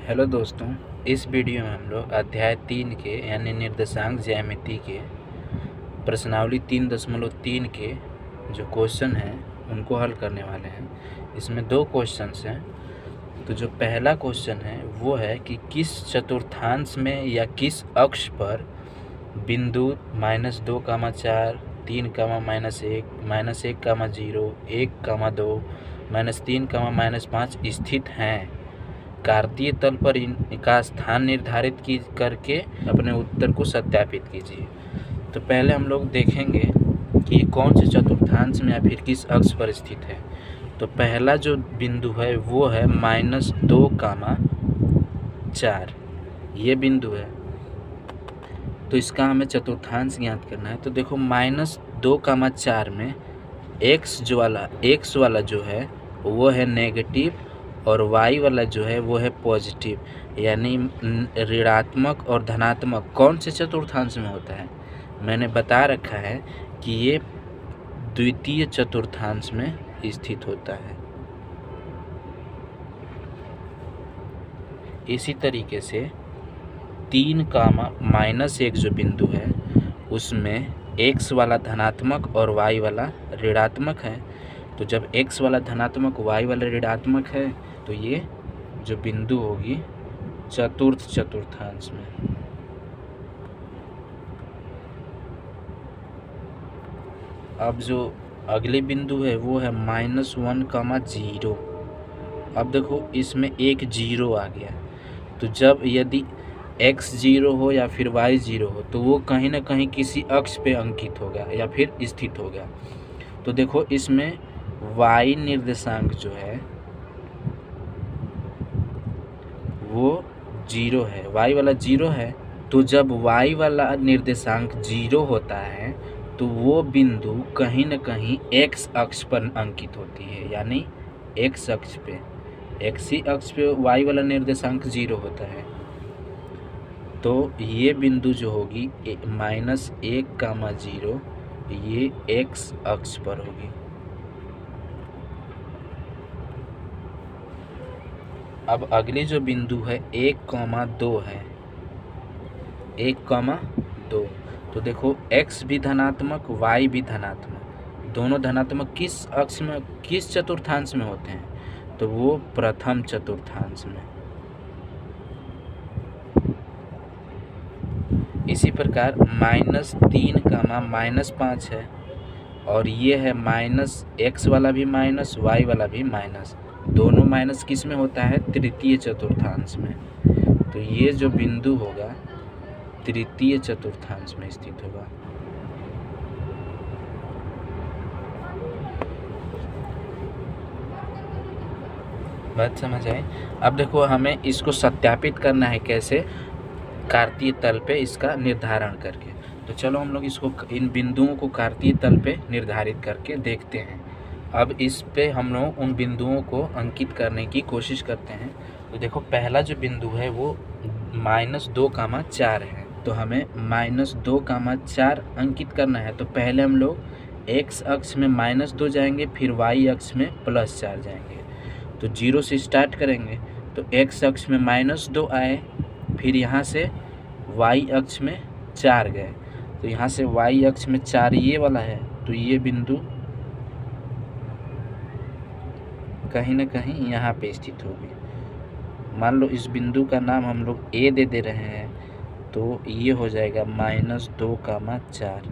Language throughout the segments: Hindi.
हेलो दोस्तों, इस वीडियो में हम लोग अध्याय 3 के यानी निर्देशांक ज्यामिति के प्रश्नावली 3.3 के जो क्वेश्चन हैं उनको हल करने वाले हैं। इसमें 2 क्वेश्चंस हैं। तो जो पहला क्वेश्चन है वो है कि किस चतुर्थांश में या किस अक्ष पर बिंदु -2, 4, 3, -1, -1, 0, 1, 2, -3, -5 स्थित हैं। कार्तीय तल पर इनका स्थान निर्धारित करके अपने उत्तर को सत्यापित कीजिए। तो पहले हम लोग देखेंगे कि ये कौन से चतुर्थांश में या फिर किस अक्ष पर स्थित है। तो पहला जो बिंदु है वो है -2, 4, ये बिंदु है। तो इसका हमें चतुर्थांश ज्ञात करना है। तो देखो -2, 4 में एक्स वाला जो है वो है नेगेटिव और y वाला जो है वो है पॉजिटिव, यानी ऋणात्मक और धनात्मक कौन से चतुर्थांश में होता है। मैंने बता रखा है कि ये द्वितीय चतुर्थांश में स्थित होता है। इसी तरीके से 3, -1 जो बिंदु है उसमें x वाला धनात्मक और y वाला ऋणात्मक है। तो जब x वाला धनात्मक y वाला ऋणात्मक है तो ये जो बिंदु होगी चतुर्थ चतुर्थांश में। अब जो अगली बिंदु है वो है -1, 0। अब देखो इसमें एक 0 आ गया। तो जब यदि x 0 हो या फिर y 0 हो तो वो कहीं ना कहीं किसी अक्ष पे अंकित होगा या फिर स्थित होगा। तो देखो इसमें y निर्देशांक जो है वो 0 है, y वाला 0 है। तो जब y वाला निर्देशांक 0 होता है तो वो बिंदु कहीं न कहीं x अक्ष पर अंकित होती है, यानी x अक्ष पे, x ही अक्ष पे y वाला निर्देशांक 0 होता है। तो ये बिंदु जो होगी -1, 0 ये x अक्ष पर होगी। अब अगली जो बिंदु है 1, 2 है, 1, 2। तो देखो x भी धनात्मक y भी धनात्मक, दोनों धनात्मक किस अक्ष में, किस चतुर्थांश में होते हैं। तो वो प्रथम चतुर्थांश में। इसी प्रकार -3, -5 है और ये है x वाला भी माइनस, y वाला भी माइनस, दोनों माइनस किस में होता है, तृतीय चतुर्थांश में। तो ये जो बिंदु होगा तृतीय चतुर्थांश में स्थित होगा। बात समझ आई। अब देखो हमें इसको सत्यापित करना है कैसे, कार्तीय तल पे इसका निर्धारण करके। तो चलो हम लोग इसको, इन बिंदुओं को कार्तीय तल पे निर्धारित करके देखते हैं। अब इस पे हम लोग उन बिंदुओं को अंकित करने की कोशिश करते हैं। तो देखो पहला जो बिंदु है वो -2, 4 है। तो हमें -2, 4 अंकित करना है। तो पहले हम लोग x अक्ष में -2 जाएंगे, फिर y अक्ष में +4 जाएंगे। तो 0 से स्टार्ट करेंगे। तो x अक्ष में -2 आए, फिर यहाँ से y अक्ष में 4 गए। तो यहाँ से y अक्ष में 4 ये वाला है। तो ये बिंदु कहीं ना कहीं यहाँ पे स्थित होगी। मान लो इस बिंदु का नाम हम लोग A दे दे रहे हैं। तो ये हो जाएगा -2, 4।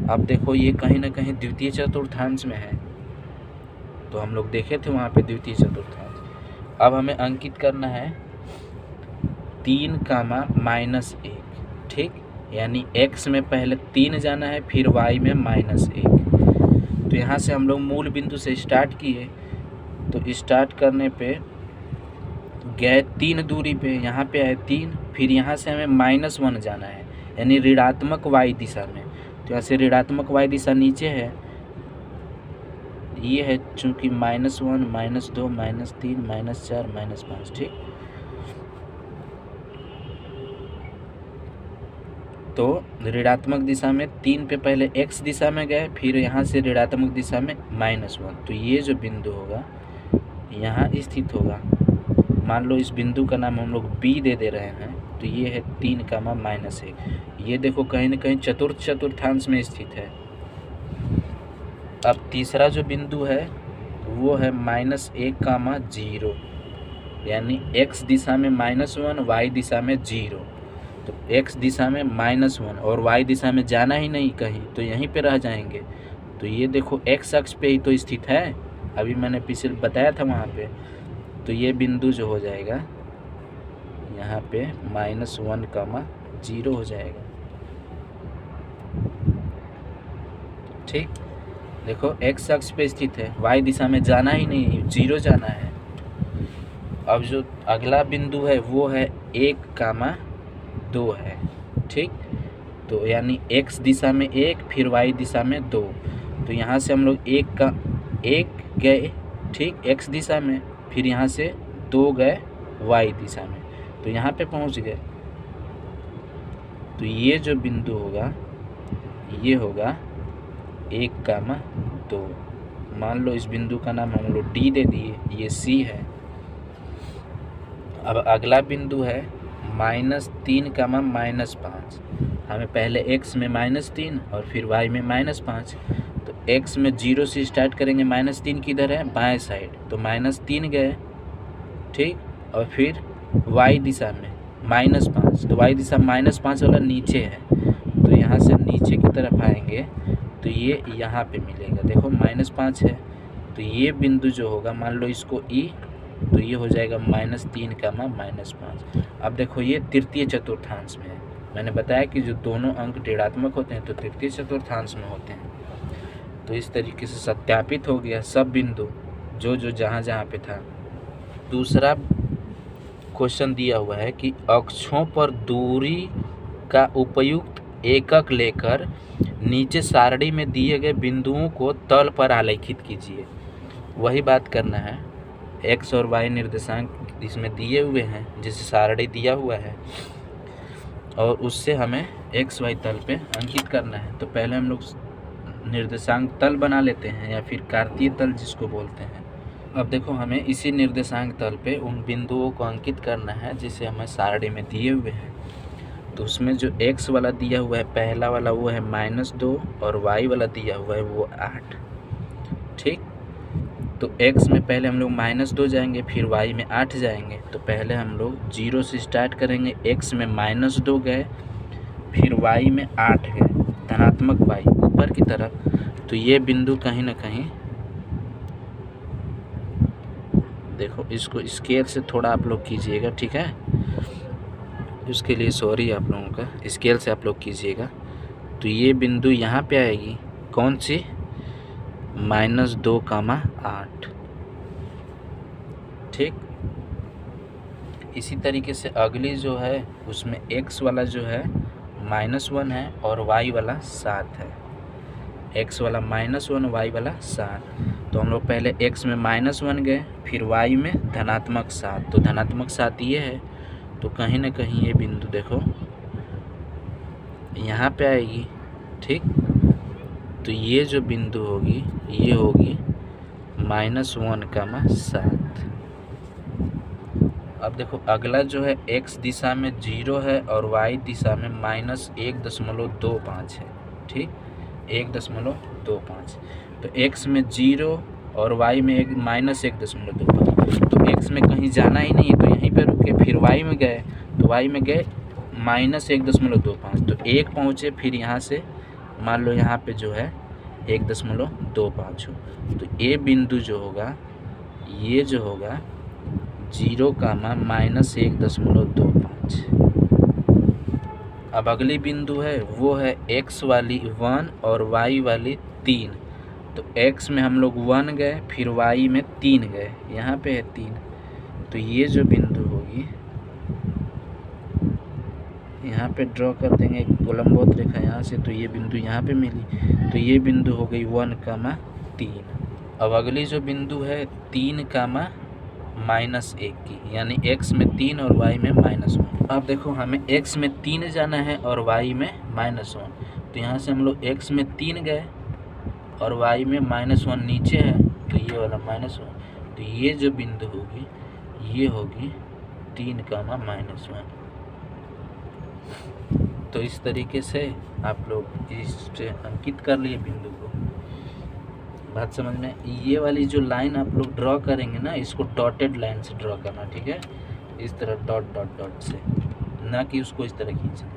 अब देखो ये कहीं ना कहीं द्वितीय चतुर्थांश में है। तो हम लोग देखे थे वहाँ पे द्वितीय चतुर्थांश। अब हमें अंकित करना है 3, -1, ठीक, यानी x में पहले 3 जाना है, फिर y में -1। तो यहाँ से हम लोग मूल बिंदु से स्टार्ट किए। तो स्टार्ट करने पे गए 3 दूरी पे, यहाँ पे आए 3, फिर यहाँ से हमें -1 जाना है, यानी ऋणात्मक y दिशा में। तो यहाँ से ऋणात्मक y दिशा नीचे है, ये है चूँकि -1, -2, -3, -4, -5, ठीक। तो ऋणात्मक दिशा में 3 पे पहले x दिशा में गए, फिर यहाँ से ऋणात्मक दिशा में -1। तो ये जो बिंदु होगा यहाँ स्थित होगा। मान लो इस बिंदु का नाम हम लोग बी दे रहे हैं, तो ये है 3, -1। ये देखो कहीं ना कहीं चतुर्थांश में स्थित है। अब तीसरा जो बिंदु है वो है -1, 0, यानी x दिशा में -1, y दिशा में 0। तो x दिशा में -1 और y दिशा में जाना ही नहीं कहीं, तो यहीं पे रह जाएंगे। तो ये देखो x अक्ष पे ही तो स्थित है, अभी मैंने पिछले बताया था वहाँ पे। तो ये बिंदु जो हो जाएगा यहाँ पे -1, 0 हो जाएगा। ठीक, देखो x अक्ष पे स्थित है, y दिशा में जाना ही नहीं, 0 जाना है। अब जो अगला बिंदु है वो है 1, 2 है। ठीक, तो यानी x दिशा में 1, फिर y दिशा में 2। तो यहाँ से हम लोग 1 गए, ठीक, x दिशा में, फिर यहाँ से 2 गए y दिशा में, तो यहाँ पे पहुँच गए। तो ये जो बिंदु होगा ये होगा 1, 2। मान लो इस बिंदु का नाम हम लोग D दे दिए, ये C है। अब अगला बिंदु है -3, -5। हमें पहले x में -3 और फिर y में -5। तो x में 0 से स्टार्ट करेंगे, -3 किधर है, बाएं साइड, तो -3 गए, ठीक, और फिर y दिशा में -5, तो y दिशा -5 वाला नीचे है, तो यहाँ से नीचे की तरफ आएंगे तो ये यहाँ पे मिलेगा, देखो -5 है। तो ये बिंदु जो होगा, मान लो इसको E, तो ये हो जाएगा -3, -5। अब देखो ये तृतीय चतुर्थांश में है। मैंने बताया कि जो दोनों अंक ऋणात्मक होते हैं तो तृतीय चतुर्थांश में होते हैं। तो इस तरीके से सत्यापित हो गया सब बिंदु जो जहाँ पे था। दूसरा क्वेश्चन दिया हुआ है कि अक्षों पर दूरी का उपयुक्त एकक लेकर नीचे सारणी में दिए गए बिंदुओं को तल पर आलेखित कीजिए। वही बात करना है, x और y निर्देशांक इसमें दिए हुए हैं, जिसे सारणी दिया हुआ है, और उससे हमें x y तल पे अंकित करना है। तो पहले हम लोग निर्देशांक तल बना लेते हैं, या फिर कार्तीय तल जिसको बोलते हैं। अब देखो हमें इसी निर्देशांक तल पे उन बिंदुओं को अंकित करना है जिसे हमें सारणी में दिए हुए हैं। तो उसमें जो x वाला दिया हुआ है पहला वाला वो है -2, और y वाला दिया हुआ है वो 8। ठीक, तो x में पहले हम लोग -2 जाएंगे, फिर y में 8 जाएंगे। तो पहले हम लोग 0 से स्टार्ट करेंगे, x में -2 गए, फिर y में 8 गए, धनात्मक y ऊपर की तरफ। तो ये बिंदु कहीं ना कहीं, देखो इसको स्केल से थोड़ा आप लोग कीजिएगा, ठीक है, उसके लिए सॉरी आप लोगों का, स्केल से आप लोग कीजिएगा। तो ये बिंदु यहाँ पे आएगी, कौन सी, -2, 8। ठीक, इसी तरीके से अगली जो है उसमें x वाला जो है -1 है और y वाला 7 है। x वाला -1, y वाला 7। तो हम लोग पहले x में -1 गए, फिर y में धनात्मक 7, तो धनात्मक 7 ये है। तो कहीं ना कहीं ये बिंदु देखो यहाँ पे आएगी। ठीक, तो ये जो बिंदु होगी ये होगी -1, 7। अब देखो अगला जो है x दिशा में 0 है और y दिशा में -1.25 है। ठीक, 1.25। तो x में 0 और y में -1.25। तो x में कहीं जाना ही नहीं है, तो यहीं पे रुके, फिर y में गए, तो y में गए -1.25। तो 1 पहुँचे, फिर यहाँ से मान लो यहाँ पे जो है 1.25 हो। तो ये बिंदु जो होगा ये जो होगा 0, -1.25। अब अगली बिंदु है वो है x वाली 1 और y वाली 3। तो x में हम लोग 1 गए, फिर y में 3 गए, यहाँ पे है 3। तो ये जो बिंदु होगी यहाँ पे ड्रॉ कर देंगे एक गोलंबोत रेखा यहाँ से, तो ये बिंदु यहाँ पे मिली। तो ये बिंदु हो गई 1, 3। अब अगली जो बिंदु है 3, -1 की, यानी x में 3 और y में -1। अब देखो हमें x में 3 जाना है और y में -1। तो यहाँ से हम लोग x में 3 गए और y में -1 नीचे है, तो ये वाला -1। तो ये जो बिंदु होगी ये होगी 3, -1। तो इस तरीके से आप लोग इससे अंकित कर लिए बिंदु को। बात समझ में? ये वाली जो लाइन आप लोग ड्रॉ करेंगे ना, इसको डॉटेड लाइन से ड्रॉ करना, ठीक है? इस तरह डॉट डॉट डॉट से, ना कि उसको इस तरह खींचना।